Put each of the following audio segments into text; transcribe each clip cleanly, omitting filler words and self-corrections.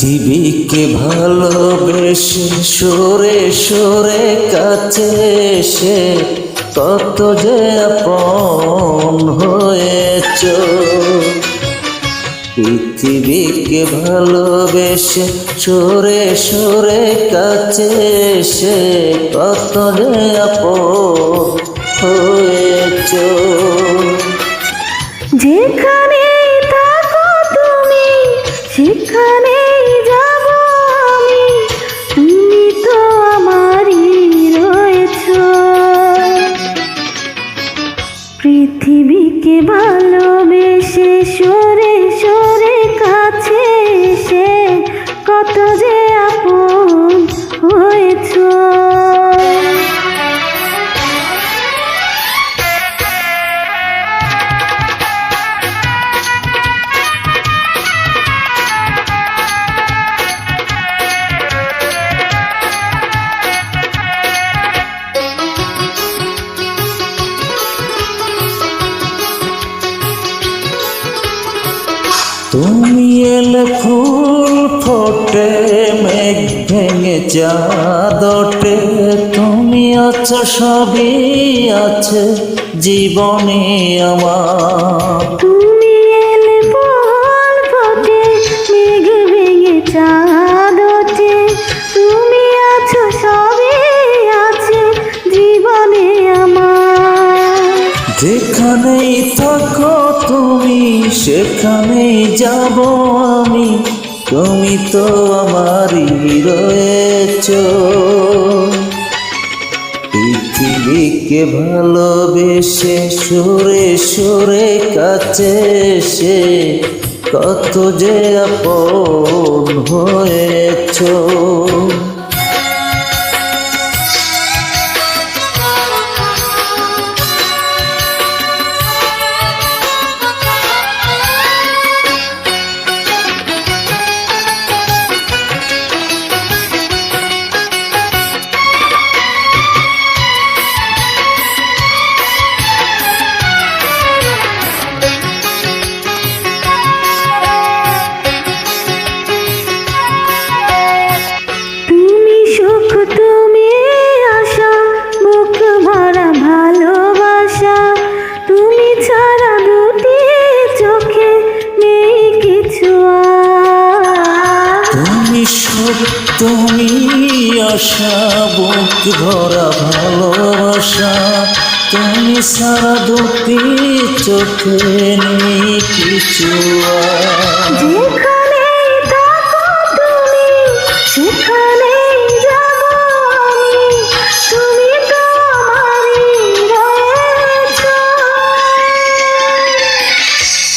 পৃথিবীকে ভালোবেসে সরে সরে কাছে এসে কত যে আপন হয়েছ। পৃথিবীকে ভালোবেসে সরে সরে কাছে এসে কত যে আপন হয়েছ। যেখানে থাকো তুমি সেখানেই যাব আমি, তুমি তো আমারই রয়েছ। পৃথিবীকে ভালোবেসে সরে সরে কাছে এসে কত যে আপন হয়েছ। তুমি এলে ফুল ফোটে মেঘ ভেঙে চাঁদ ওঠে, তুমি আছো সবই আছে জীবনে আমার। তুমি এলে ফুল ফোটে মেঘ ভেঙে চাঁদ ওঠে, তুমি আছো সবই আছে জীবনে আমার। যেখানেই থাকো তুমি সেখানেই যাব আমি, তুমি তো আমারই রয়েছ। পৃথিবীকে ভালোবেসে সরে সরে কাছে এসে কত যে আপন হয়েছ। তুমি আশা বুক ভরা ভালোবাসা, তুমি সারা দুটি চোখে নেই কিছু। যেখানেই থাকো তুমি সেখানেই যাব আমি, তুমি তো আমারই রয়েছ।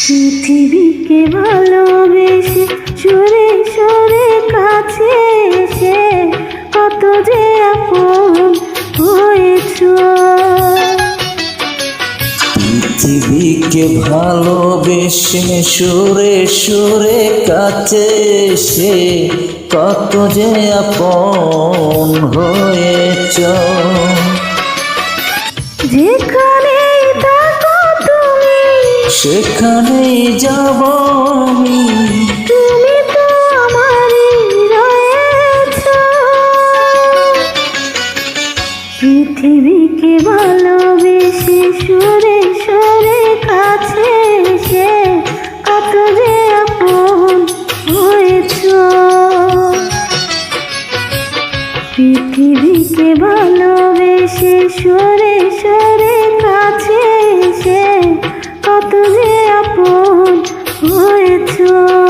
পৃথিবীকে ভালোবেসে সরে সরে কাছে এসে কত যে আপন হয়েছ। পৃথিবীকে ভালোবেসে সরে সরে কাছে এসে কত যে আপন হয়েছ। যেখানেই থাকো তুমি সেখানেই যাব আমি।